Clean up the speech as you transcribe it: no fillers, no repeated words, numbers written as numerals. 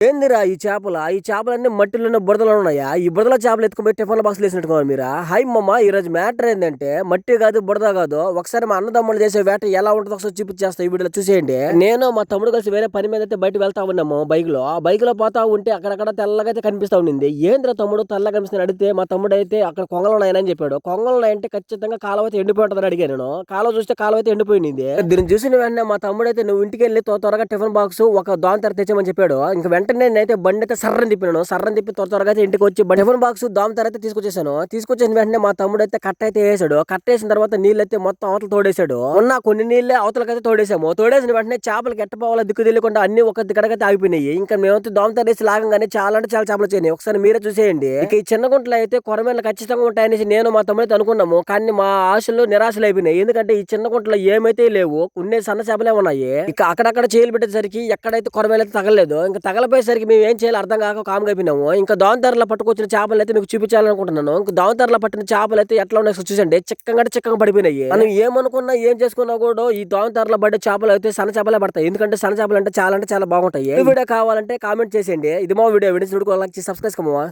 ఏందిరా ఈ చేపలన్నీ మట్టిలోనే బురదలో ఉన్నాయా? ఈ బురదలో చేపలు ఎత్తుకుపోయి టిఫిన్ బాక్స్ వేసినట్టుకోవాలి మీరా? హాయ్ మమ్మ, ఈ రోజు మ్యాటర్ ఏంటంటే మట్టి కాదు బురద కాదు, ఒకసారి మా అన్నదమ్ములు చేసే వేట ఎలా ఉంటుందో ఒకసారి చూపించేస్తా, ఈ వీడియోలో చూసేయండి. నేను మా తమ్ముడు కలిసి వేరే పని మీద అయితే బయట వెళ్తా ఉన్నాము బైక్ లో. ఆ బైక్ లో పోతా ఉంటే అక్కడక్కడ తెల్లగా అయితే కనిపిస్తా ఉండింది. ఏంద్ర తమ్ముడు తెల్లగా కనిపిస్తుంది అడిగితే మా తమ్ముడు అయితే అక్కడ కొంగలు ఉన్నాయని చెప్పాడు. కొంగలు ఉన్నాయంటే ఖచ్చితంగా కాలువ అయితే ఎండిపోయి ఉంటుందని అడిగాను నేను. కాలువ చూస్తే కాలువ అయితే ఎండిపోయింది. దీన్ని చూసిన వెంటనే మా తమ్ముడు అయితే నువ్వు ఇంటికి వెళ్ళి త్వరగా టిఫిన్ బాక్స్ ఒక దాని తెచ్చామని చెప్పాడు. ఇంక వెంటనే నేనైతే బండి అయితే సర్రని తిప్పినాను. సర్రని తిప్పి త్వరగా అయితే ఇంటికి వచ్చి టిఫిన్ బాక్స్ దామతారు అయితే తీసుకొచ్చేసాను. తీసుకొచ్చిన వెంటనే మా తమ్ముడు అయితే కట్ట అయితే వేసాడు. కట్ట వేసిన తర్వాత నీళ్ళు అయితే మొత్తం అవతల తోడేశాడు. ఉన్న కొన్ని నీళ్ళే అవతలకైతే తోడేసాము. తోడేసిన వెంటనే చేపలకి ఎట్టపోవాలో దిక్కు తెలియకుండా అన్ని ఒక దిక్కడకైతే ఆగిపోయినాయి. ఇంకా మేమైతే దామతారు వేసి లాగంగానే చాలా అంటే చాలా చేపలు వచ్చాయి. ఒకసారి మీరే చూసేయండి. ఇక ఈ చిన్న గుంటలు అయితే కొరమేలు ఖచ్చితంగా ఉంటాయనేసి నేను మా తమ్ముడు అనుకున్నాము. కానీ మా ఆశలు నిరాశలు అయిపోయినాయి. ఎందుకంటే ఈ చిన్న గుంటలో ఏమైతే లేవు, కొన్ని సన్న చేపలే ఉన్నాయి. ఇక అక్కడక్కడ చేయలు పెట్టేసరికి ఎక్కడైతే కొరమేలు అయితే తగలేదు. ఇంకా తగలపోయేసరికి మేము ఏం చేయాలి అర్థం కాక కామ్గా అయిపోయినాము. ఇంకా దావతారులో పట్టుకొచ్చిన చేపలు అయితే మీకు చూపించాలనుకుంటున్నాను. ఇంకా దావతారులో పట్టిన చేపలు అయితే ఎట్లా ఉన్నాయి చూసండి. చిక్కగా పడిపోయినాయి. మనం ఏమనుకున్నా ఏం చేసుకున్నా కూడా ఈ దావతారులో పడ్డే చేపలు అయితే సన్న చేపలే పడతాయి. ఎందుకంటే సన్న చేపలు అంటే చాలా బాగుంటాయి. ఈ వీడియో కావాలంటే కామెంట్ చేసేయండి. ఇది మా వీడియో. Video subscribe చేసుకోమా.